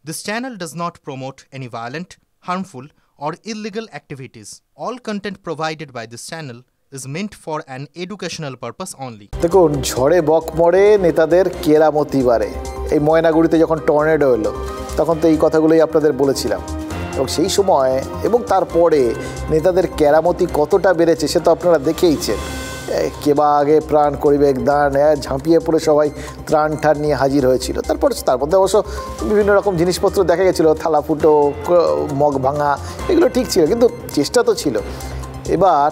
This channel does not promote any violent, harmful, or illegal activities. All content provided by this channel is meant for an educational purpose only. দেখুন, ঝড়ে বক মরে নেতাদের কেরামতি বাড়ে। এই ময়নাগুড়িতে যখন টর্নেডো এলো তখন তো এই কথাগুলোই আপনাদের বলেছিলাম, এবং সেই সময় এবং তারপরে নেতাদের কেরামতি কতটা বেড়েছে সে তো আপনারা দেখেইছেন। কেবা আগে প্রাণ করিবেক দান, ঝাঁপিয়ে পড়ে সবাই ত্রাণ ঠান নিয়ে হাজির হয়েছিল। তার মধ্যে অবশ্য বিভিন্ন রকম জিনিসপত্র দেখা গেছিলো, থালা ফুটো, মগ ভাঙা, এগুলো ঠিক ছিল, কিন্তু চেষ্টা তো ছিল। এবার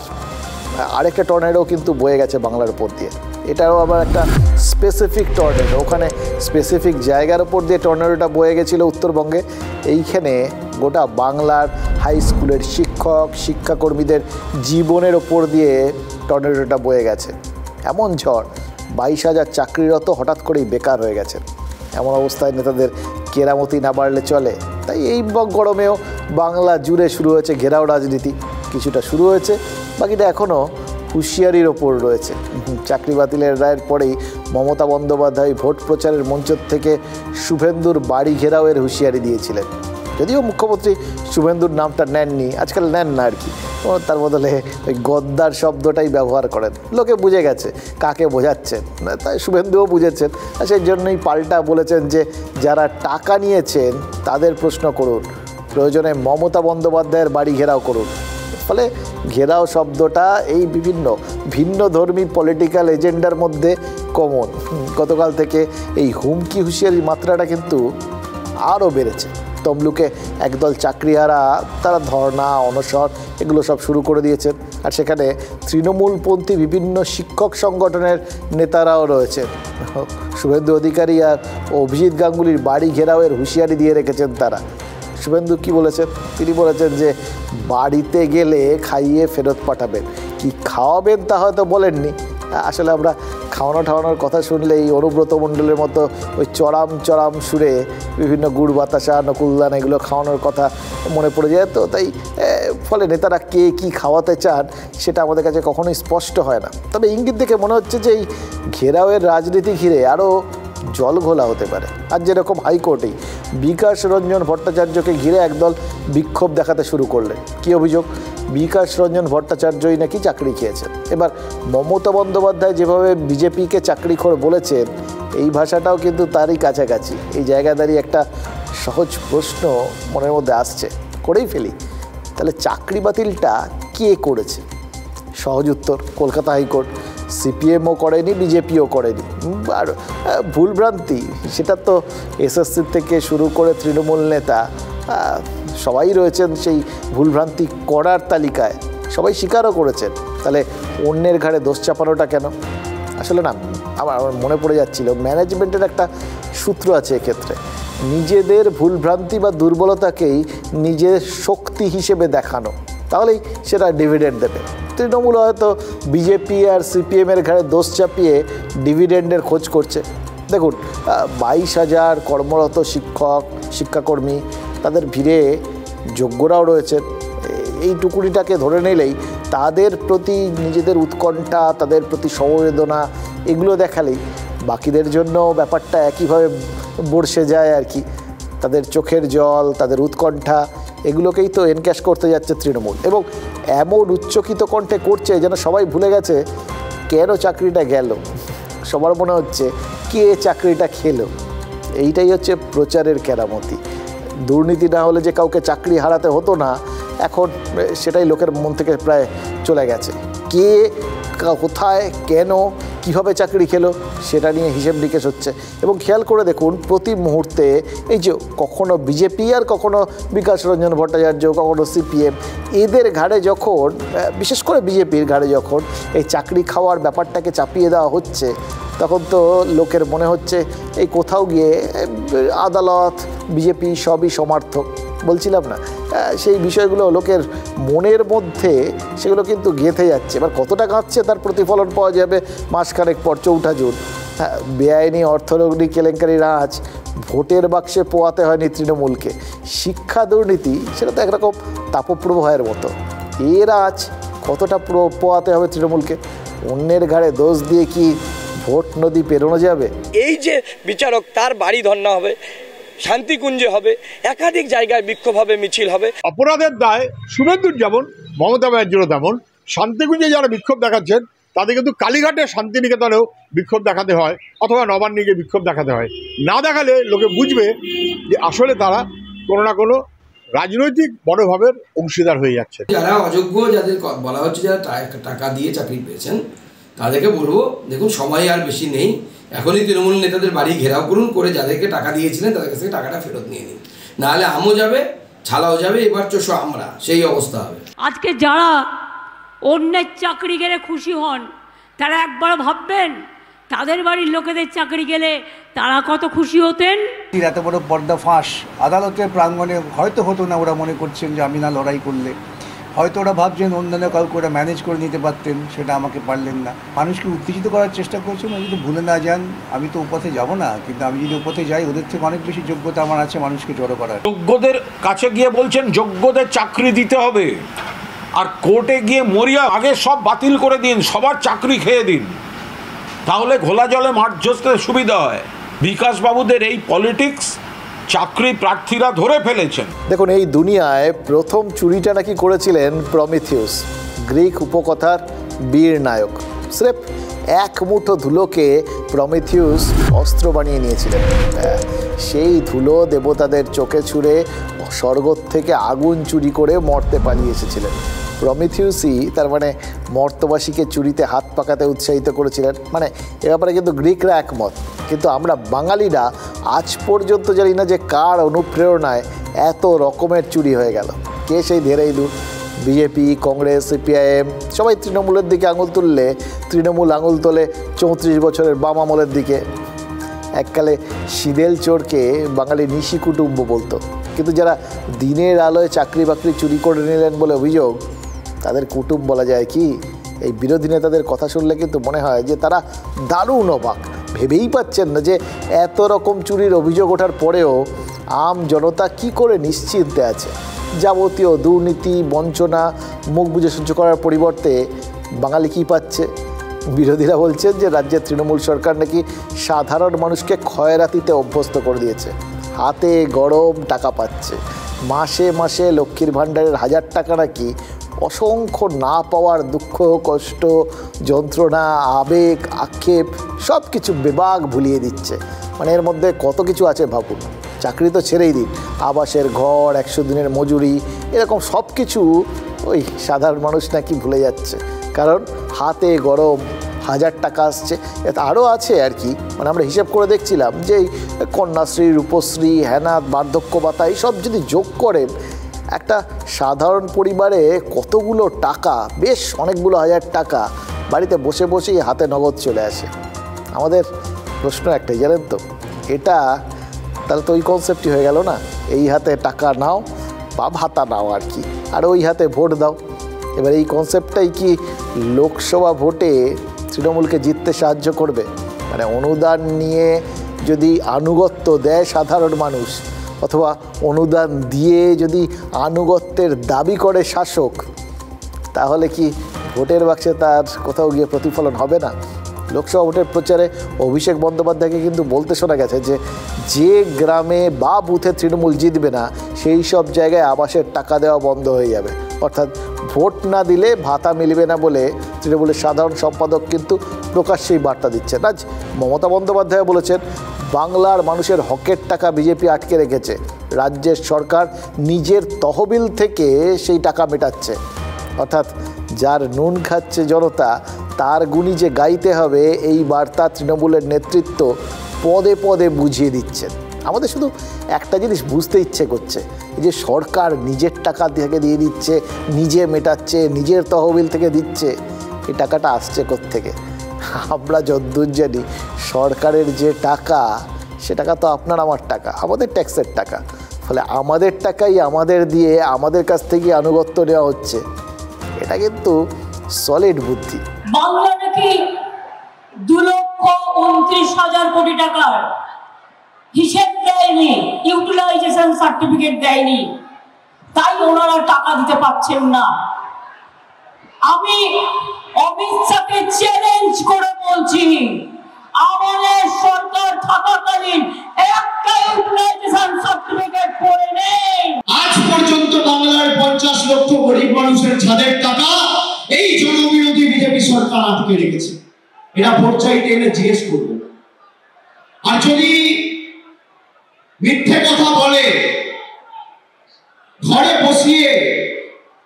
আরেকটা টর্নেডো কিন্তু বয়ে গেছে বাংলার উপর দিয়ে। এটাও আবার একটা স্পেসিফিক টর্নেডো, ওখানে স্পেসিফিক জায়গার উপর দিয়ে টর্নেডোটা বয়ে গেছিলো উত্তরবঙ্গে। এইখানে গোটা বাংলার হাই স্কুলের শিক্ষক শিক্ষাকর্মীদের জীবনের ওপর দিয়ে টর্নেডোটা বয়ে গেছে। এমন ঝড়, 22,000 চাকরিরত হঠাৎ করেই বেকার হয়ে গেছে। এমন অবস্থায় নেতাদের কেরামতি না বাড়লে চলে। তাই এই গরমেও বাংলা জুড়ে শুরু হয়েছে ঘেরাও রাজনীতি। কিছুটা শুরু হয়েছে, বাকিটা এখনও হুঁশিয়ারির ওপর রয়েছে। চাকরি বাতিলের রায়ের পরেই মমতা বন্দ্যোপাধ্যায় ভোট প্রচারের মঞ্চ থেকে শুভেন্দুর বাড়ি ঘেরাওয়ের হুঁশিয়ারি দিয়েছিলেন। যদিও মুখ্যমন্ত্রী শুভেন্দুর নামটা নেননি, আজকাল নেন না আর কি, তার বদলে ওই গদ্দার শব্দটাই ব্যবহার করেন। লোকে বুঝে গেছে কাকে বোঝাচ্ছেন, তাই শুভেন্দুও বুঝেছেন। আর সেই জন্যই পাল্টা বলেছেন যে যারা টাকা নিয়েছেন তাদের প্রশ্ন করুন, প্রয়োজনে মমতা বন্দ্যোপাধ্যায়ের বাড়ি ঘেরাও করুন। ফলে ঘেরাও শব্দটা এই বিভিন্ন ভিন্ন ধর্মী পলিটিক্যাল এজেন্ডার মধ্যে কমন। গতকাল থেকে এই হুমকি হুঁশিয়ারির মাত্রাটা কিন্তু আরও বেড়েছে। তমলুকে একদল চাকরিহারা তারা ধর্না অনশন এগুলো সব শুরু করে দিয়েছেন। আর সেখানে তৃণমূলপন্থী বিভিন্ন শিক্ষক সংগঠনের নেতারাও রয়েছেন। শুভেন্দু অধিকারী আর অভিজিৎ গাঙ্গুলির বাড়ি ঘেরাওয়ের হুঁশিয়ারি দিয়ে রেখেছেন তারা। শুভেন্দু কি বলেছেন? তিনি বলেছেন যে বাড়িতে গেলে খাইয়ে ফেরত পাঠাবেন, কি খাওয়াবেন তা হয়তো বলেননি। আসলে আমরা খাওয়ানো ঠাওয়ানোর কথা শুনলে এই অনুব্রত মণ্ডলের মতো ওই চড়াম সুরে বিভিন্ন গুড় বাতাসা নকুলদান এগুলো খাওয়ানোর কথা মনে পড়ে যায়। তো তাই ফলে নেতারা কে কী খাওয়াতে চান সেটা আমাদের কাছে কখনোই স্পষ্ট হয় না। তবে ইঙ্গিত দেখে মনে হচ্ছে যে এই ঘেরাওয়ের রাজনীতি ঘিরে আরও জল ঘোলা হতে পারে। আর যেরকম হাইকোর্টেই বিকাশ রঞ্জন ভট্টাচার্যকে ঘিরে একদল বিক্ষোভ দেখাতে শুরু করলেন। কী অভিযোগ? বিকাশ রঞ্জন ভট্টাচার্যই নাকি চাকরি খেয়েছেন। এবার মমতা বন্দ্যোপাধ্যায় যেভাবে বিজেপিকে চাকরিখোর বলেছেন, এই ভাষাটাও কিন্তু তারই কাছাকাছি। এই জায়গায় দাঁড়িয়ে একটা সহজ প্রশ্ন মনের মধ্যে আসছে, করেই ফেলি। তাহলে চাকরি বাতিলটা কে করেছে? সহজ উত্তর, কলকাতা হাইকোর্ট। সিপিএমও করেনি, বিজেপিও করেনি। আর ভুলভ্রান্তি সেটা তো এসএসসি থেকে শুরু করে তৃণমূল নেতা সবাই রয়েছেন সেই ভুলভ্রান্তি করার তালিকায়, সবাই স্বীকারও করেছেন। তাহলে অন্যের ঘাড়ে দোষ চাপানোটা কেন? আসলে না, আমার মনে পড়ে যাচ্ছিল ম্যানেজমেন্টের একটা সূত্র আছে এক্ষেত্রে। নিজেদের ভুলভ্রান্তি বা দুর্বলতাকেই নিজের শক্তি হিসেবে দেখানো, তাহলেই সেটা ডিভিডেন্ড দেবে। তৃণমূল হয়তো বিজেপি আর সিপিএমের ঘাড়ে দোষ চাপিয়ে ডিভিডেন্ডের খোঁজ করছে। দেখুন, 22,000 কর্মরত শিক্ষক শিক্ষাকর্মী, তাদের ভিড়ে যোগ্যরাও রয়েছেন। এই টুকুনিটাকে ধরে নিলেই তাদের প্রতি নিজেদের উৎকণ্ঠা, তাদের প্রতি সমবেদনা এগুলো দেখালেই বাকিদের জন্য ব্যাপারটা একইভাবে বর্ষে যায় আর কি। তাদের চোখের জল, তাদের উৎকণ্ঠা এগুলোকেই তো এনক্যাশ করতে যাচ্ছে তৃণমূল, এবং এমন উচ্চকিত কণ্ঠে করছে যেন সবাই ভুলে গেছে কেন চাকরিটা গেল। সবার মনে হচ্ছে কে চাকরিটা খেলো। এইটাই হচ্ছে প্রচারের কেরামতি। দুর্নীতি না হলে যে কাউকে চাকরি হারাতে হতো না, এখন সেটাই লোকের মন থেকে প্রায় চলে গেছে। কে কোথায় কেন কীভাবে চাকরি খেলো সেটা নিয়ে হিসেব নিকেশ হচ্ছে। এবং খেয়াল করে দেখুন, প্রতি মুহূর্তে এই যে কখনো বিজেপি আর কখনো বিকাশ রঞ্জন ভট্টাচার্য, কখনো সিপিএম, এদের ঘাড়ে যখন, বিশেষ করে বিজেপির ঘাড়ে যখন এই চাকরি খাওয়ার ব্যাপারটাকে চাপিয়ে দেওয়া হচ্ছে, তখন তো লোকের মনে হচ্ছে এই কোথাও গিয়ে আদালত বিজেপি সবই সমার্থক। বলছিলাম না, সেই বিষয়গুলো লোকের মনের মধ্যে সেগুলো কিন্তু গেঁথে যাচ্ছে। এবার কতটা গাঁথছে তার প্রতিফলন পাওয়া যাবে মাসখানেক পর, 4 জুন। বেআইনি অর্থনৈতিক কেলেঙ্কারির আঁচ ভোটের বাক্সে পোয়াতে হয়নি তৃণমূলকে। শিক্ষা দুর্নীতি সেটা তো একরকম তাপপ্রবাহের মতো, এর আঁচ কতটা পোয়াতে হবে তৃণমূলকে? অন্যের ঘাড়ে দোষ দিয়ে কি ভোট নদী পেরোনো যাবে? এই যে বিচারক, তার বাড়ি ধর্না হবে, শান্তিকুঞ্জে হবে, একাধিক জায়গায় বিক্ষোভ হবে, মিছিল হবে। অপরাধের দায় শুভেন্দুর যেমন, মমতা ব্যানার্জিরও তেমন। শান্তিকুঞ্জে যারা বিক্ষোভ দেখাচ্ছেন তাদের কিন্তু কালীঘাটে শান্তিনিকেতনেও বিক্ষোভ দেখাতে হয়, অথবা নবান্নে গিয়ে বিক্ষোভ দেখাতে হয়। না দেখালে লোকে বুঝবে যে আসলে তারা কোনো না কোনো রাজনৈতিক মনোভাবের অংশীদার হয়ে যাচ্ছে। যারা অযোগ্য, যাদের বলা হচ্ছে যারা টাকা দিয়ে চাকরি পেয়েছেন, তাদেরকে বলবো দেখুন সময় আর বেশি নেই, এখনই তৃণমূল নেতাদের বাড়ি ঘেরাও করুন, করে যাদেরকে টাকা দিয়েছিলেন তাদের কাছ থেকে টাকাটা ফেরত নিয়ে নিন, নাহলে আমও যাবে, ছালাও যাবে, এবার চোষো আমরা, সেই অবস্থা হবে। আজকে যারা অন্যের চাকরি গেলে খুশি হন, তারা একবার ভাববেন তাদের বাড়ির লোকেদের চাকরি গেলে তারা কত খুশি হতেন। এত বড় পর্দা ফাঁস আদালতের প্রাঙ্গণে হয়তো হতো না, ওরা মনে করছেন যে আমি না লড়াই করলে, হয়তো ওরা ভাবছেন অন্যান্য কাউকে ওরা ম্যানেজ করে নিতে পারতেন, সেটা আমাকে পারলেন না। মানুষকে উত্তেজিত করার চেষ্টা করছেন, যদি ভুলে না যান আমি তো উপথে যাব না, কিন্তু আমি যদি উপথে যাই ওদের থেকে অনেক বেশি যোগ্যতা আমার আছে মানুষকে জড়ো করার। যোগ্যদের কাছে গিয়ে বলছেন যোগ্যদের চাকরি দিতে হবে, আর কোর্টে গিয়ে মরিয়া আগে সব বাতিল করে দিন, সবার চাকরি খেয়ে দিন, তাহলে ঘোলা জলে মাঠ জোসতে সুবিধা হয়। বিকাশ বাবুদের এই পলিটিক্স চাকরি প্রার্থীরা ধরে ফেলেছেন। দেখুন, এই দুনিয়ায় প্রথম চুরিটা নাকি করেছিলেন প্রমিথিউস, গ্রিক উপকথার বীর নায়ক। স্রেফ এক মুঠো ধুলোকে প্রমিথিউস অস্ত্র বানিয়ে নিয়েছিলেন। সেই ধুলো দেবতাদের চোখে ছুঁড়ে স্বর্গ থেকে আগুন চুরি করে মর্তে পালিয়ে এসেছিলেন। প্রমিথিউসই তার মানে মর্তবাসীকে চুরিতে হাত পাকাতে উৎসাহিত করেছিলেন। মানে এ ব্যাপারে কিন্তু গ্রিকরা একমত, কিন্তু আমরা বাঙালিরা আজ পর্যন্ত জানি না যে কার অনুপ্রেরণায় এত রকমের চুরি হয়ে গেল। কে সেই ধেরাইলু? বিজেপি, কংগ্রেস, সিপিআইএম সবাই তৃণমূলের দিকে আঙুল তুললে তৃণমূল আঙুল তোলে 34 বছরের বাম আমলের দিকে। এককালে শীদেল চোরকে বাঙালি নিশি কুটুম্ব বলতো, কিন্তু যারা দিনের আলোয় চাকরি বাকরি চুরি করে নিলেন বলে অভিযোগ, তাদের কুটুম্ব বলা যায় কি? এই বিরোধী নেতাদের কথা শুনলে কিন্তু মনে হয় যে তারা দারুণ অবাক, ভেবেই পাচ্ছেন না যে এত রকম চুরির অভিযোগ ওঠার পরেও আম জনতা কি করে নিশ্চিন্তে আছে। যাবতীয় দুর্নীতি, বঞ্চনা মুখ বুজে সহ্য করার পরিবর্তে বাঙালি কী পাচ্ছে? বিরোধীরা বলছেন যে রাজ্যের তৃণমূল সরকার নাকি সাধারণ মানুষকে খয়রাতিতে অভ্যস্ত করে দিয়েছে, হাতে গরম টাকা পাচ্ছে, মাসে মাসে লক্ষ্মীর ভাণ্ডারের 1000 টাকা নাকি অসংখ্য না পাওয়ার দুঃখ, কষ্ট, যন্ত্রণা, আবেগ, আক্ষেপ সব কিছু বেবাগ ভুলিয়ে দিচ্ছে। মানে এর মধ্যে কত কিছু আছে ভাবুন। চাকরি তো ছেড়েই দিন, আবাসের ঘর, 100 দিনের মজুরি, এরকম সব কিছু ওই সাধারণ মানুষ নাকি ভুলে যাচ্ছে, কারণ হাতে গরম 1000 টাকা আসছে। এটা আরও আছে আর কি। মানে আমরা হিসেব করে দেখছিলাম যে কন্যাশ্রী, রূপশ্রী, হেনাত, বার্ধক্য ভাতা এইসব যদি যোগ করেন, একটা সাধারণ পরিবারে কতগুলো টাকা, বেশ অনেকগুলো 1000 টাকা বাড়িতে বসে বসেই হাতে নগদ চলে আসে। আমাদের প্রশ্ন একটাই, জানেন তো, এটা তাহলে তো ওই কনসেপ্টই হয়ে গেল না, এই হাতে টাকা নাও বা ভাতা নাও আর কি, আর ওই হাতে ভোট দাও। এবার এই কনসেপ্টটাই কি লোকসভা ভোটে তৃণমূলকে জিততে সাহায্য করবে? মানে অনুদান নিয়ে যদি আনুগত্য দেয় সাধারণ মানুষ, অথবা অনুদান দিয়ে যদি আনুগত্যের দাবি করে শাসক, তাহলে কি ভোটের বাক্সে তার কোথাও গিয়ে প্রতিফলন হবে না? লোকসভা ভোটের প্রচারে অভিষেক বন্দ্যোপাধ্যায়কে কিন্তু বলতে শোনা গেছে যে গ্রামে বা বুথে তৃণমূল জিতবে না সেই সব জায়গায় আবাসের টাকা দেওয়া বন্ধ হয়ে যাবে। অর্থাৎ ভোট না দিলে ভাতা মিলবে না বলে তৃণমূলের সাধারণ সম্পাদক কিন্তু প্রকাশ্যেই বার্তা দিচ্ছেন। আজ মমতা বন্দ্যোপাধ্যায় বলেছেন বাংলার মানুষের হকের টাকা বিজেপি আটকে রেখেছে, রাজ্যের সরকার নিজের তহবিল থেকে সেই টাকা মেটাচ্ছে। অর্থাৎ যার নুন খাচ্ছে জনতা তার গুণী যে গাইতে হবে, এই বার্তা তৃণমূলের নেতৃত্ব পদে পদে বুঝিয়ে দিচ্ছেন। আমাদের শুধু একটা জিনিস বুঝতে ইচ্ছে করছে, এই যে সরকার নিজের টাকা থেকে দিয়ে দিচ্ছে, নিজে মেটাচ্ছে, নিজের তহবিল থেকে দিচ্ছে, এই টাকাটা আসছে কোত্থেকে? আমরা যদ্দূর জানি সরকারের যে টাকা, সে টাকা তো আপনার আমার টাকা, আমাদের ট্যাক্সের টাকা। ফলে আমাদের টাকাই আমাদের দিয়ে আমাদের কাছ থেকে আনুগত্য নেওয়া হচ্ছে। এটা কিন্তু সলিড বুদ্ধি। বাংলা নাকি 2,29,000 কোটি টাকার হিসেব দেয়নি, ইউটিলাইজেশন সার্টিফিকেট দেয়নি, তাই ওনারা টাকা দিতে পারছেন না। আমি অমিত শাহকে চ্যালেঞ্জ করে বলছি, আমার তৃণমূলের সরকার থাকাকালীন একটা ইউটিলাইজেশন সার্টিফিকেট করে নেই। আজ পর্যন্ত বাংলার 50 লক্ষ গরিব মানুষের ছাদের টাকা এই জনবিরোধী বিজেপি সরকার আটকে রেখেছে। এরা ভোট চাইতে এলে জিজ্ঞেস করবে। আর যদি মিথ্যে কথা বলে, ঘরে বসিয়ে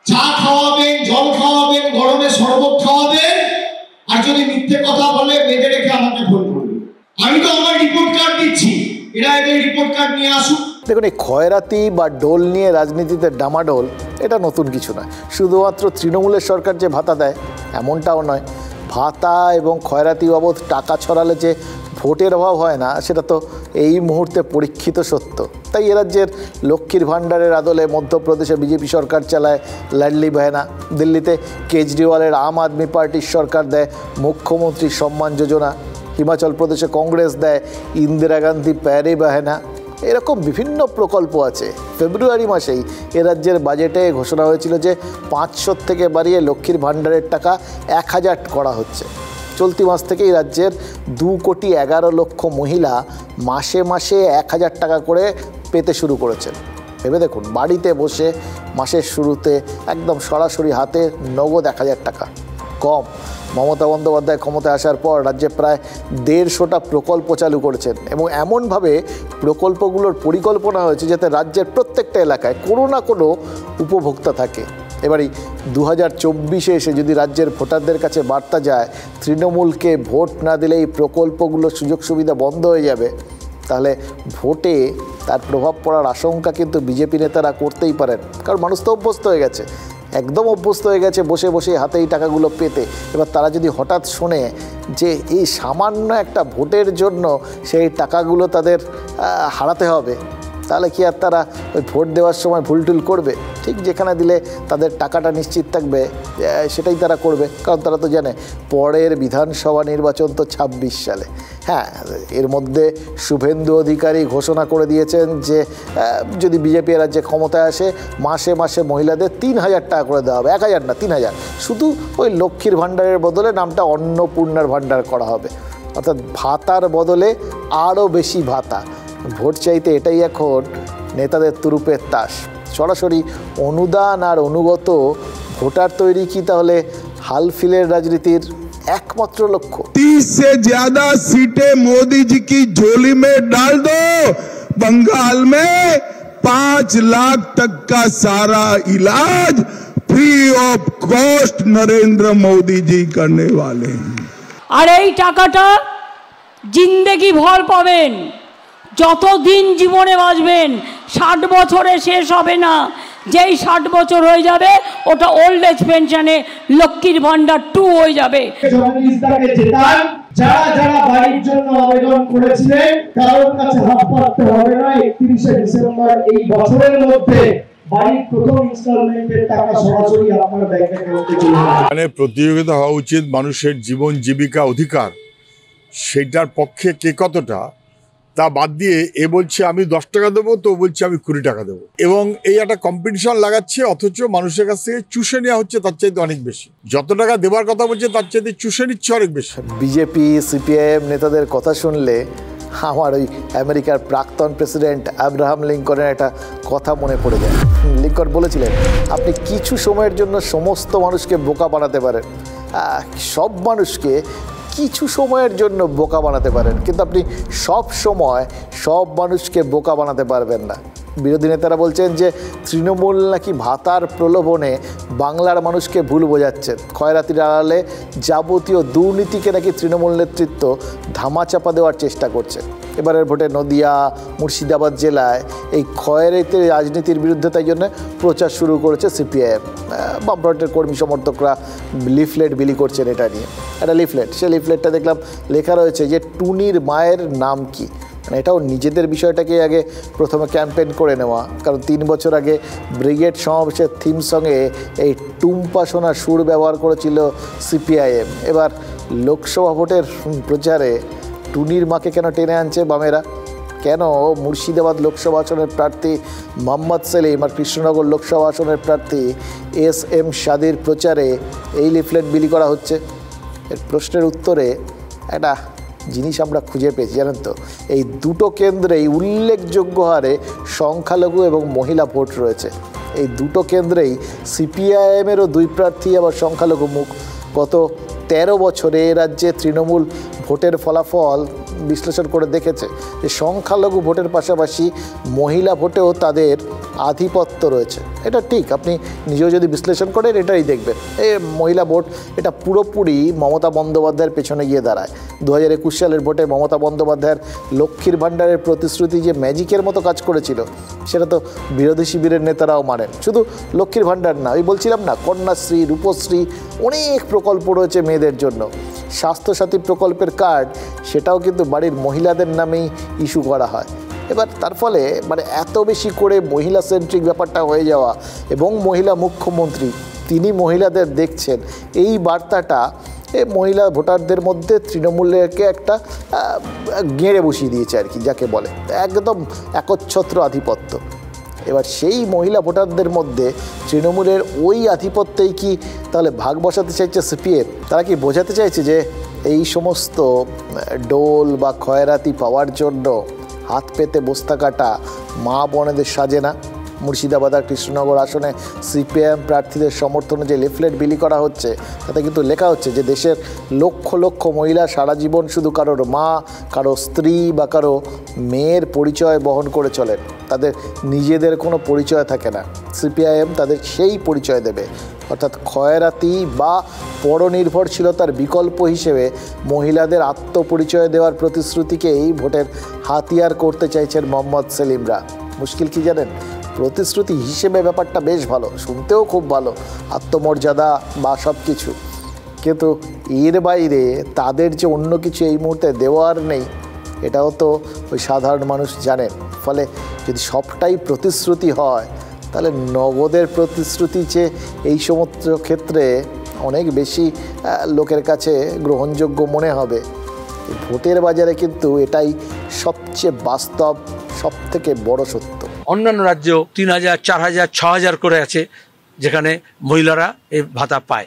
চা খাওয়াবেন, জল খাওয়াবেন, গরমে শরবত খাওয়াবেন, আর যদি মিথ্যে কথা বলে বেঁধে রেখে আমাকে ভোট করবে। আমি তো আমার রিপোর্ট কার্ড দিচ্ছি, এরা এদের রিপোর্ট কার্ড নিয়ে আসুক। দেখুন, এই খয়রাতি বা ডোল নিয়ে রাজনীতিতে ডামাডোল এটা নতুন কিছু নয়। শুধুমাত্র তৃণমূলের সরকার যে ভাতা দেয় এমনটাও নয়। ভাতা এবং খয়রাতি বাবদ টাকা ছড়ালে যে ভোটের অভাব হয় না, সেটা তো এই মুহূর্তে পরীক্ষিত সত্য। তাই এ রাজ্যের লক্ষ্মীর ভাণ্ডারের আদলে মধ্যপ্রদেশে বিজেপি সরকার চালায় লাডলি বাহানা, দিল্লিতে কেজরিওয়ালের আম আদমি পার্টির সরকার দেয় মুখ্যমন্ত্রী সম্মান যোজনা, হিমাচল প্রদেশে কংগ্রেস দেয় ইন্দিরা গান্ধী প্যারে বাহানা। এরকম বিভিন্ন প্রকল্প আছে। ফেব্রুয়ারি মাসেই এ রাজ্যের বাজেটে ঘোষণা হয়েছিল যে 500 থেকে বাড়িয়ে লক্ষ্মীর ভাণ্ডারের টাকা 1000 করা হচ্ছে। চলতি মাস থেকেই রাজ্যের 2,11,00,000 মহিলা মাসে মাসে 1000 টাকা করে পেতে শুরু করেছেন। ভেবে দেখুন, বাড়িতে বসে মাসের শুরুতে একদম সরাসরি হাতে নগদ 1000 টাকা। কম? মমতা বন্দ্যোপাধ্যায় ক্ষমতায় আসার পর রাজ্যে প্রায় 150টা প্রকল্প চালু করেছেন এবং এমনভাবে প্রকল্পগুলোর পরিকল্পনা হয়েছে যাতে রাজ্যের প্রত্যেকটা এলাকায় কোনো না কোনো উপভোক্তা থাকে। এবারই 2024-এ এসে যদি রাজ্যের ভোটারদের কাছে বার্তা যায় তৃণমূলকে ভোট না দিলে এই প্রকল্পগুলোর সুযোগ সুবিধা বন্ধ হয়ে যাবে, তাহলে ভোটে তার প্রভাব পড়ার আশঙ্কা কিন্তু বিজেপি নেতারা করতেই পারেন। কারণ মানুষ তো অভ্যস্ত হয়ে গেছে, একদম অভ্যস্ত হয়ে গেছে বসে বসে হাতে এই টাকাগুলো পেতে। এবার তারা যদি হঠাৎ শোনে যে এই সামান্য একটা ভোটের জন্য সেই টাকাগুলো তাদের হারাতে হবে, তাহলে কি আর তারা ওই ভোট দেওয়ার সময় ভুলটুল করবে? ঠিক যেখানে দিলে তাদের টাকাটা নিশ্চিত থাকবে সেটাই তারা করবে। কারণ তারা তো জানে পরের বিধানসভা নির্বাচন তো 26 সালে। হ্যাঁ, এর মধ্যে শুভেন্দু অধিকারী ঘোষণা করে দিয়েছেন যে যদি বিজেপি রাজ্যে ক্ষমতায় আসে মাসে মাসে মহিলাদের 3000 টাকা করে দেওয়া হবে। 1000 না, 3000। শুধু ওই লক্ষ্মীর ভাণ্ডারের বদলে নামটা অন্নপূর্ণার ভাণ্ডার করা হবে। অর্থাৎ ভাতার বদলে আরও বেশি ভাতা। ভোট চাইতে এটাই এখন নেতাদের তুরুপের তাস। সরাসরি অনুদান আর অনুগত ভোটার তৈরি কি তাহলে হালফিলের রাজনীতির একমাত্র লক্ষ্য? 30 से ज्यादा सीटें मोदी जी की झोली में डाल दो, बंगाल में 5 लाख तक का सारा इलाज free of cost Narendra Modi ji करने वाले हैं। আর এই টাকাটা জিন্দেগি ভর পাবেন, যতদিন জীবনে বাঁচবেন। 60 বছরে শেষ হবে না। যেই 60 বছর হয়ে যাবে ওটা ওল্ড এজ পেনশনে লক্ষ্মীর ভান্ডার 2 হয়ে যাবে। যারা যারা বাড়ির জন্য আবেদন করেছিলেন কারোর কাছে হাত পাততে হবে না। 31শে ডিসেম্বর এই বছরের মধ্যে বাড়ির প্রথম ইনস্টলমেন্টের টাকা সরাসরি আপনার ব্যাংক অ্যাকাউন্টে চলে যাবে। মানে প্রতিযোগিতা হওয়া উচিত মানুষের জীবন জীবিকা অধিকার, সেটার পক্ষে কে কতটা তা বাদ দিয়ে এ বলছে আমি 10 টাকা দেবো, তো বলছে আমি 20 টাকা দেবো, এবং এই একটা কম্পিটিশন লাগাচ্ছে। অথচ মানুষের কাছ থেকে চুষে নেওয়া হচ্ছে তার চাইতে অনেক বেশি। যত টাকা দেবার কথা বলছে তার চাইতে চুষে নিচ্ছে অনেক বেশি। বিজেপি সিপিআইএম নেতাদের কথা শুনলে আমার ওই আমেরিকার প্রাক্তন প্রেসিডেন্ট আব্রাহাম লিঙ্কনের একটা কথা মনে পড়ে যায়। লিঙ্কন বলেছিলেন, আপনি কিছু সময়ের জন্য সমস্ত মানুষকে বোকা বানাতে পারেন, সব মানুষকে কিছু সময়ের জন্য বোকা বানাতে পারেন, কিন্তু আপনি সব সময় সব মানুষকে বোকা বানাতে পারবেন না। বিরোধী নেতারা বলছেন যে তৃণমূল নাকি ভাতার প্রলোভনে বাংলার মানুষকে ভুল বোঝাচ্ছেন। খয়রাতির আড়ালে যাবতীয় দুর্নীতিকে নাকি তৃণমূল নেতৃত্ব ধামাচাপা দেওয়ার চেষ্টা করছে। এবারের ভোটে নদিয়া, মুর্শিদাবাদ জেলায় এই খয়রাতির রাজনীতির বিরুদ্ধে তাই জন্য প্রচার শুরু করেছে সিপিআইএম। বামফ্রন্টের কর্মী সমর্থকরা লিফলেট বিলি করছেন এটা নিয়ে। একটা লিফলেট, সে লিফলেটটা দেখলাম লেখা রয়েছে যে টুনির মায়ের নাম কি। মানে এটাও নিজেদের বিষয়টাকে আগে প্রথমে ক্যাম্পেইন করে নেওয়া। কারণ 3 বছর আগে ব্রিগেড সমাবেশের থিম সঙ্গে এই টুম্পা সোনা সুর ব্যবহার করেছিল সিপিআইএম। এবার লোকসভা ভোটের প্রচারে টুনির মাকে কেন টেনে আনছে বামেরা? কেন মুর্শিদাবাদ লোকসভা আসনের প্রার্থী মোহাম্মদ সেলিম আর কৃষ্ণনগর লোকসভা আসনের প্রার্থী SM শাদির প্রচারে এই লিফলেট বিলি করা হচ্ছে? এর প্রশ্নের উত্তরে একটা জিনিস আমরা খুঁজে পেয়েছি জানেন তো, এই দুটো কেন্দ্রেই উল্লেখযোগ্য হারে সংখ্যালঘু এবং মহিলা ভোট রয়েছে। এই দুটো কেন্দ্রেই সিপিআইএমেরও 2 প্রার্থী আবার সংখ্যালঘু মুখ। গত 13 বছরে রাজ্যে তৃণমূল ভোটের ফলাফল বিশ্লেষণ করে দেখেছে যে সংখ্যালঘু ভোটের পাশাপাশি মহিলা ভোটেও তাদের আধিপত্য রয়েছে। এটা ঠিক, আপনি নিজেও যদি বিশ্লেষণ করেন এটাই দেখবেন। এই মহিলা ভোট এটা পুরোপুরি মমতা বন্দ্যোপাধ্যায়ের পেছনে গিয়ে দাঁড়ায়। 2021 সালের ভোটে মমতা বন্দ্যোপাধ্যায়ের লক্ষ্মীর ভাণ্ডারের প্রতিশ্রুতি যে ম্যাজিকের মতো কাজ করেছিল সেটা তো বিরোধী শিবিরের নেতারাও মানেন। শুধু লক্ষ্মীর ভাণ্ডার না, ওই বলছিলাম না, কন্যাশ্রী, রূপশ্রী, অনেক প্রকল্প রয়েছে মেয়েদের জন্য। স্বাস্থ্যসাথী প্রকল্পের কার্ড সেটাও কিন্তু বাড়ির মহিলাদের নামেই ইস্যু করা হয়। এবার তার ফলে এত বেশি করে মহিলা সেন্ট্রিক ব্যাপারটা হয়ে যাওয়া এবং মহিলা মুখ্যমন্ত্রী তিনি মহিলাদের দেখছেন, এই বার্তাটা মহিলা ভোটারদের মধ্যে তৃণমূলকে একটা গেঁড়ে বসিয়ে দিয়েছে আর কি, যাকে বলে একদম একচ্ছত্র আধিপত্য। এবার সেই মহিলা ভোটারদের মধ্যে তৃণমূলের ওই আধিপত্যেই কি তাহলে ভাগ বসাতে চাইছে সিপিএম? তারা কি বোঝাতে চাইছে যে এই সমস্ত ডোল বা খয়রাতি পাওয়ার জন্য হাত পেতে বসে থাকাটা মা বোনেদের সাজে না? মুর্শিদাবাদ আর কৃষ্ণনগর আসনে সিপিএম প্রার্থীদের সমর্থনে যে লিফলেট বিলি করা হচ্ছে তাতে কিন্তু লেখা হচ্ছে যে দেশের লক্ষ লক্ষ মহিলা সারা জীবন শুধু কারোর মা, কারো স্ত্রী বা কারো মেয়ের পরিচয় বহন করে চলেন, তাদের নিজেদের কোনো পরিচয় থাকে না। সিপিআইএম তাদের সেই পরিচয় দেবে, অর্থাৎ খয়রাতি বা পরনির্ভরশীলতার বিকল্প হিসেবে মহিলাদের আত্মপরিচয় দেওয়ার প্রতিশ্রুতিকে এই ভোটের হাতিয়ার করতে চাইছেন মোহাম্মদ সেলিমরা। মুশকিল কি জানেন, প্রতিশ্রুতি হিসেবে ব্যাপারটা বেশ ভালো, শুনতেও খুব ভালো, আত্মমর্যাদা বা সব কিছু, কিন্তু এর বাইরে তাদের যে অন্য কিছু এই মুহূর্তে দেওয়ার নেই এটাও তো ওই সাধারণ মানুষ জানেন। ফলে যদি সবটাই প্রতিশ্রুতি হয় তাহলে নগদের প্রতিশ্রুতি যে এই সমস্ত ক্ষেত্রে অনেক বেশি লোকের কাছে গ্রহণযোগ্য মনে হবে। ভোটের বাজারে কিন্তু এটাই সবচেয়ে বাস্তব, সবথেকে বড় সত্য। অন্যান্য রাজ্যেও 3000, 4000, 6000 করে আছে যেখানে মহিলারা এই ভাতা পায়।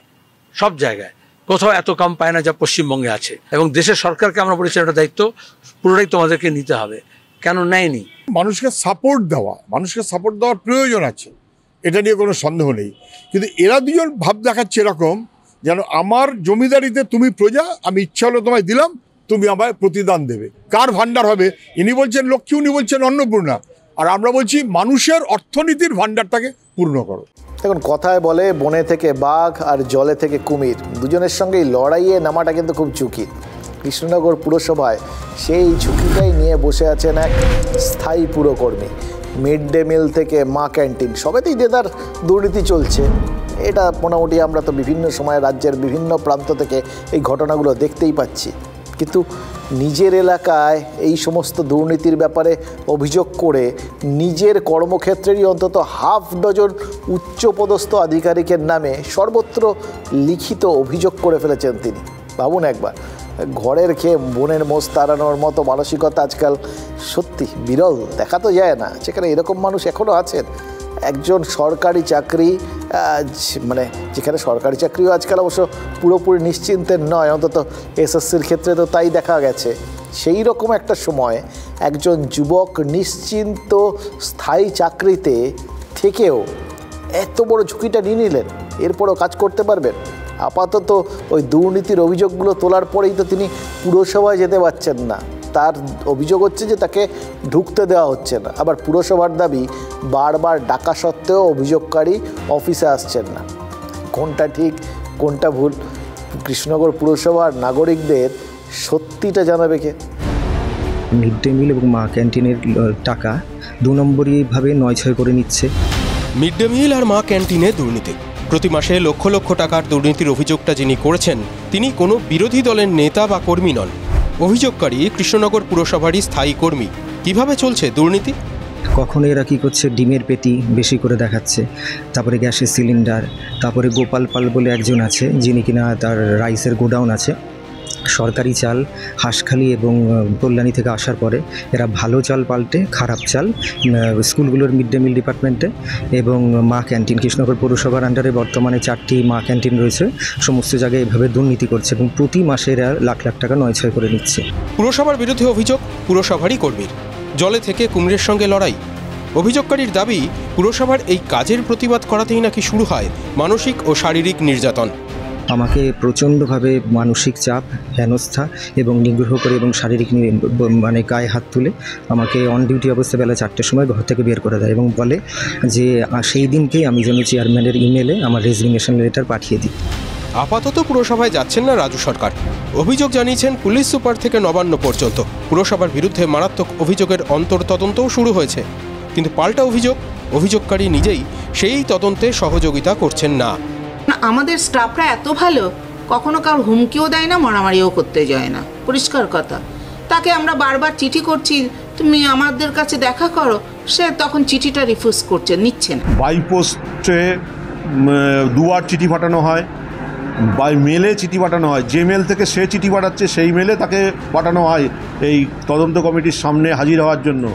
সব জায়গায় কোথাও এত কম পায় না যা পশ্চিমবঙ্গে আছে। এবং দেশের সরকারকে আমরা বলেছি একটা দায়িত্ব পুরোটাই তোমাদেরকে নিতে হবে। কেন নেয়নি? মানুষকে সাপোর্ট দেওয়ার প্রয়োজন আছে, এটা নিয়ে কোনো সন্দেহ নেই। কিন্তু এরা দুজন ভাব দেখাচ্ছে এরকম যেন আমার জমিদারিতে তুমি প্রজা, আমি ইচ্ছা হলো তোমায় দিলাম, তুমি আমায় প্রতিদান দেবে। কার ভাণ্ডার হবে? ইনি বলছেন লক্ষ্মী, উনি বলছেন অন্নপূর্ণা, আর আমরা বলছি মানুষের অর্থনীতির ভাণ্ডারটাকে পূর্ণ করো। দেখুন, কথায় বলে বনে থেকে বাঘ আর জলে থেকে কুমির, দুজনের সঙ্গেই লড়াইয়ে নামাটা কিন্তু খুব ঝুঁকি। কৃষ্ণনগর পুরসভায় সেই ঝুঁকিটাই নিয়ে বসে আছেন এক স্থায়ী পুরকর্মী। মিড ডে মিল থেকে মা ক্যান্টিন সবেতেই দেদার দুর্নীতি চলছে। এটা মোটামুটি আমরা তো বিভিন্ন সময় রাজ্যের বিভিন্ন প্রান্ত থেকে এই ঘটনাগুলো দেখতেই পাচ্ছি। কিন্তু নিজের এলাকায় এই সমস্ত দুর্নীতির ব্যাপারে অভিযোগ করে নিজের কর্মক্ষেত্রেরই অন্তত হাফ ডজন উচ্চপদস্থ আধিকারিকের নামে সর্বত্র লিখিত অভিযোগ করে ফেলেছেন তিনি। ভাবুন একবার, ঘরের খেয়ে বোনের মোষ তাড়ানোর মতো মানসিকতা আজকাল সত্যি বিরল, দেখা তো যায় না। সেখানে এরকম মানুষ এখনও আছেন। একজন সরকারি চাকরি, যেখানে সরকারি চাকরিও আজকাল অবশ্য পুরোপুরি নিশ্চিন্তের নয়, অন্তত এসএসসির ক্ষেত্রে তো তাই দেখা গেছে। সেই রকম একটা সময় একজন যুবক নিশ্চিন্ত স্থায়ী চাকরিতে থেকেও এত বড় ঝুঁকিটা নিয়ে নিলেন, এরপরও কাজ করতে পারবেন? আপাতত ওই দুর্নীতির অভিযোগগুলো তোলার পরেই তো তিনি পুরসভায় যেতে পারছেন না। তার অভিযোগ হচ্ছে যে তাকে ঢুকতে দেওয়া হচ্ছে না। আবার পুরসভার দাবি বারবার ডাকা সত্ত্বেও অভিযোগকারী অফিসে আসছেন না। কোনটা ঠিক কোনটা ভুল? কৃষ্ণনগর পুরসভার নাগরিকদের সত্যিটা জানাবে কে? মিড ডে মিল এবং মা ক্যান্টিনের টাকা 2 নম্বরইভাবে 9-6 করে নিচ্ছে। মিড ডে মিল আর মা ক্যান্টিনে দুর্নীতি, প্রতি মাসে লক্ষ লক্ষ টাকার দুর্নীতির অভিযোগটা যিনি করেছেন তিনি কোনো বিরোধী দলের নেতা বা কর্মী নন। অভিযোগকারী কৃষ্ণনগর পুরসভারই স্থায়ী কর্মী। কিভাবে চলছে দুর্নীতি? কখনো এরা কী করছে, ডিমের পেটি বেশি করে দেখাচ্ছে, তারপরে গ্যাসের সিলিন্ডার, তারপরে গোপাল পাল বলে একজন আছে যিনি কিনা তার রাইসের গোডাউন আছে, সরকারি চাল হাঁসখালি এবং কল্যাণী থেকে আসার পরে এরা ভালো চাল পাল্টে খারাপ চাল স্কুলগুলোর মিড ডে মিল ডিপার্টমেন্টে এবং মা ক্যান্টিন কৃষ্ণনগর পৌরসভার আন্ডারে বর্তমানে 4টি মা ক্যান্টিন রয়েছে, সমস্ত জায়গায় এভাবে দুর্নীতি করছে এবং প্রতি মাসে এরা লাখ লাখ টাকা নয়ছয় করে নিচ্ছে। পুরসভার বিরুদ্ধে অভিযোগ পুরসভারই কর্মীর, জলে থেকে কুমিরের সঙ্গে লড়াই। অভিযোগকারীর দাবি পুরসভার এই কাজের প্রতিবাদ করাতেই নাকি শুরু হয় মানসিক ও শারীরিক নির্যাতন। আমাকে প্রচণ্ডভাবে মানসিক চাপ, হেনস্থা এবং নিগ্রহ করে এবং শারীরিক মানে গায়ে হাত তুলে আমাকে অন ডিউটি অবস্থায় বেলা 4টের সময় ঘর থেকে বের করে দেয় এবং বলে যে সেই দিনকেই আমি যেন চেয়ারম্যানের ইমেলে আমার রেজিগনেশন লেটার পাঠিয়ে দিই। আপাতত পুরসভায় যাচ্ছেন না রাজু সরকার। অভিযোগ জানিয়েছেন পুলিশ সুপার থেকে নবান্ন পর্যন্ত। পুরসভার বিরুদ্ধে মারাত্মক অভিযোগের অন্তর্তদন্তও শুরু হয়েছে, কিন্তু পাল্টা অভিযোগকারী নিজেই সেই তদন্তে সহযোগিতা করছেন না। আমাদের স্টাফরা এত ভালো, কখনো কারোর হুমকিও দেয় না, মারামারিও করতে যায় না, পরিষ্কার কথা। তাকে আমরা বারবার চিঠি করছি, তুমি আমাদের কাছে দেখা করো, সে তখন চিঠিটা রিফিউজ করছে, নিচ্ছে না। বাই পোস্টে 2বার চিঠি পাঠানো হয়, বাই মেলে চিঠি পাঠানো হয়, যে মেল থেকে সে চিঠি পাঠাচ্ছে সেই মেলে তাকে পাঠানো হয় এই তদন্ত কমিটির সামনে হাজির হওয়ার জন্য,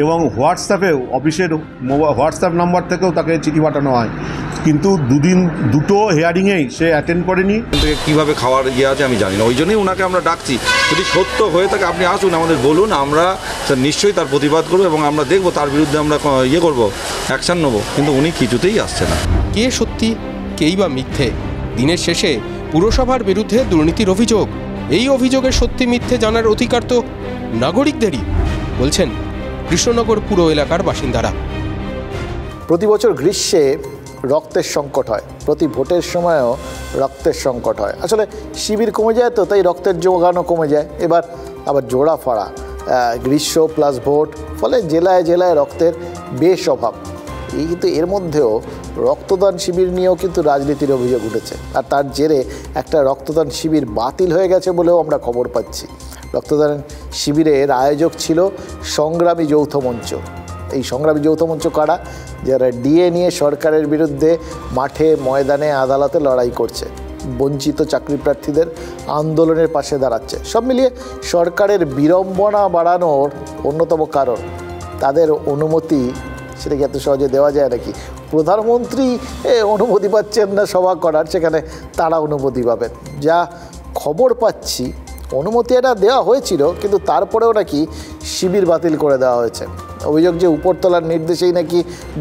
এবং হোয়াটসঅ্যাপেও অফিসের হোয়াটসঅ্যাপ নাম্বার থেকেও তাকে চিঠি পাঠানো হয়। কিন্তু দুটো হিয়ারিংয়েই সে অ্যাটেন্ড করেনি। কীভাবে খাওয়ার ইয়ে আছে আমি জানি না, ওই জন্যই ওনাকে আমরা ডাকছি। যদি সত্য হয়ে থাকে আপনি আসুন, আমাদের বলুন, আমরা নিশ্চয়ই তার প্রতিবাদ করবো এবং আমরা দেখব তার বিরুদ্ধে আমরা ইয়ে করবো, অ্যাকশান নেবো। কিন্তু উনি কিছুতেই আসছে না। কে সত্যি কেই বা মিথ্যে, দিনের শেষে পুরসভার বিরুদ্ধে দুর্নীতির অভিযোগ। এই অভিযোগের সত্যি মিথ্যে জানার অধিকার তো নাগরিকদেরই, বলছেন কৃষ্ণনগর পুর এলাকার বাসিন্দারা। প্রতি বছর গ্রীষ্মে রক্তের সংকট হয়, প্রতি ভোটের সময়ও রক্তের সংকট হয়। আসলে শিবির কমে যায় তো, তাই রক্তের যোগানও কমে যায়। এবার আবার জোড়া ফাড়া গ্রীষ্ম প্লাস ভোট, ফলে জেলায় জেলায় রক্তের বেশ অভাব। কিন্তু এর মধ্যেও রক্তদান শিবির নিয়েও কিন্তু রাজনীতির অভিযোগ উঠেছে, আর তার জেরে একটা রক্তদান শিবির বাতিল হয়ে গেছে বলেও আমরা খবর পাচ্ছি। রক্তদান শিবিরের আয়োজক ছিল সংগ্রামী যৌথ মঞ্চ। এই সংগ্রামী যৌথ মঞ্চ কারা? যারা ডিএ নিয়ে সরকারের বিরুদ্ধে মাঠে ময়দানে আদালতে লড়াই করছে, বঞ্চিত চাকরি প্রার্থীদের আন্দোলনের পাশে দাঁড়াচ্ছে। সব মিলিয়ে সরকারের বিড়ম্বনা বাড়ানোর অন্যতম কারণ তাদের অনুমতি। সেটা কি এত সহজে দেওয়া যায় নাকি? প্রধানমন্ত্রী অনুমতি পাচ্ছেন না সভা করার, সেখানে তারা অনুমতি পাবেন। যা খবর পাচ্ছি অনুমতি এটা দেওয়া হয়েছিল, কিন্তু তারপরেও নাকি শিবির বাতিল করে দেওয়া হয়েছে। অভিযোগ যে উপরতলার নির্দেশেই নাকি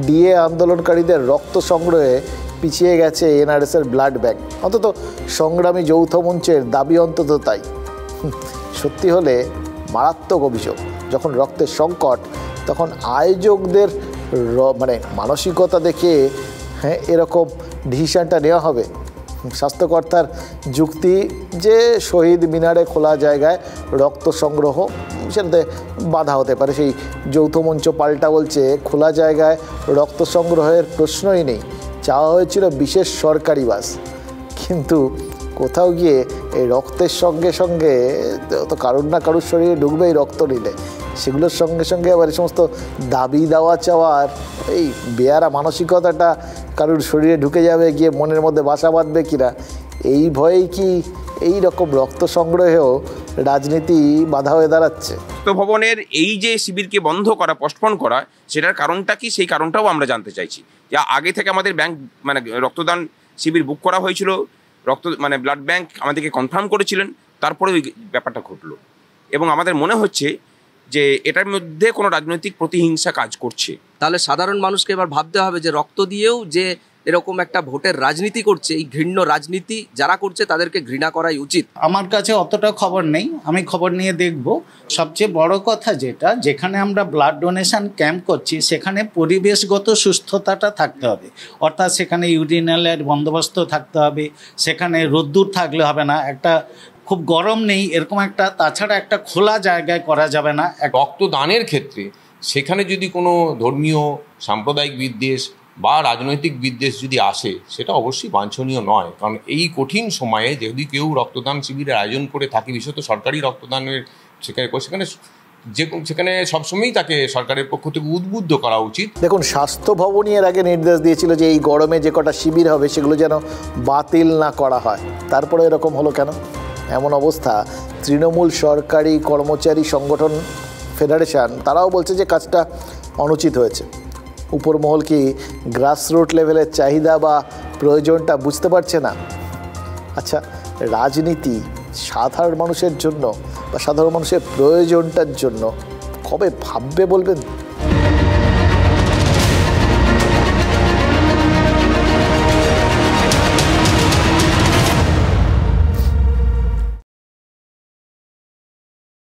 ডিএ আন্দোলনকারীদের রক্ত সংগ্রহে পিছিয়ে গেছে এনআরএসের ব্লাড ব্যাংক। অন্তত সংগ্রামী যৌথ মঞ্চের দাবি অন্তত তাই। সত্যি হলে মারাত্মক অভিযোগ। যখন রক্তের সংকট, তখন আয়োজকদের মানে মানসিকতা দেখে এরকম ডিসিশনটা নেওয়া হবে। স্বাস্থ্যকর্তার যুক্তি যে শহীদ মিনারে খোলা জায়গায় রক্ত সংগ্রহ, সেটাতে বাধা হতে পারে। সেই যৌথ মঞ্চ পাল্টা বলছে খোলা জায়গায় রক্ত সংগ্রহের প্রশ্নই নেই, চাওয়া হয়েছিল বিশেষ সরকারি বাস। কিন্তু কোথাও গিয়ে এই রক্তের সঙ্গে সঙ্গে তো কারুর না কারুর শরীরে ঢুকবেই রক্ত নিলে, সেগুলোর সঙ্গে সঙ্গে আবার এই সমস্ত দাবি দেওয়া চাওয়ার এই বেয়ারা মানসিকতাটা কারুর শরীরে ঢুকে যাবে, গিয়ে মনের মধ্যে বাসা বাঁধবে কিনা, এই ভয়েই কি এই রকম রক্ত সংগ্রহেও রাজনীতি বাধা হয়ে দাঁড়াচ্ছে? ভবনের এই যে শিবিরকে বন্ধ করা, পোস্টপোন করা, সেটার কারণটা কি, সেই কারণটাও আমরা জানতে চাইছি। যা আগে থেকে আমাদের ব্যাংক মানে রক্তদান শিবির বুক করা হয়েছিল, ব্লাড ব্যাংক আমাদেরকে কনফার্ম করেছিলেন, তারপরে ওই ব্যাপারটা ঘটলো। এবং আমাদের মনে হচ্ছে যে এটার মধ্যে কোনো রাজনৈতিক প্রতিহিংসা কাজ করছে। তাহলে সাধারণ মানুষকে এবার ভাবতে হবে যে রক্ত দিয়েও যে এরকম একটা ভোটের রাজনীতি করছে, এই ঘৃণ্য রাজনীতি যারা করছে তাদেরকে ঘৃণা করাই উচিত। আমার কাছে অতটা খবর নেই, আমি খবর নিয়ে দেখব। সবচেয়ে বড় কথা যেটা, যেখানে আমরা ব্লাড ডোনেশন ক্যাম্প করছি সেখানে পরিবেশগত সুস্থতাটা থাকতে হবে, অর্থাৎ সেখানে ইউরিনালের বন্দোবস্ত থাকতে হবে, সেখানে রোদ্দুর থাকলে হবে না, একটা খুব গরম নেই এরকম একটা, তাছাড়া একটা খোলা জায়গায় করা যাবে না। রক্তদানের ক্ষেত্রে সেখানে যদি কোনো ধর্মীয় সাম্প্রদায়িক বিদ্বেষ বা রাজনৈতিক বিদ্বেষ যদি আসে, সেটা অবশ্যই বাঞ্ছনীয় নয়। কারণ এই কঠিন সময়ে যদি কেউ রক্তদান শিবিরের আয়োজন করে থাকে, বিশেষত সরকারি রক্তদানের সেখানে সবসময়ই তাকে সরকারের পক্ষ থেকে উদ্বুদ্ধ করা উচিত। দেখুন, স্বাস্থ্য ভবনই এর আগে নির্দেশ দিয়েছিল যে এই গরমে যে কটা শিবির হবে সেগুলো যেন বাতিল না করা হয়। তারপরে এরকম হলো কেন? এমন অবস্থা, তৃণমূল সরকারি কর্মচারী সংগঠন ফেডারেশন তারাও বলছে যে কাজটা অনুচিত হয়েছে। উপরমহল কি গ্রাসরুট লেভেলের চাহিদা বা প্রয়োজনটা বুঝতে পারছে না? আচ্ছা, রাজনীতি সাধারণ মানুষের জন্য বা সাধারণ মানুষের প্রয়োজনটার জন্য কবে ভাববে বলবেন?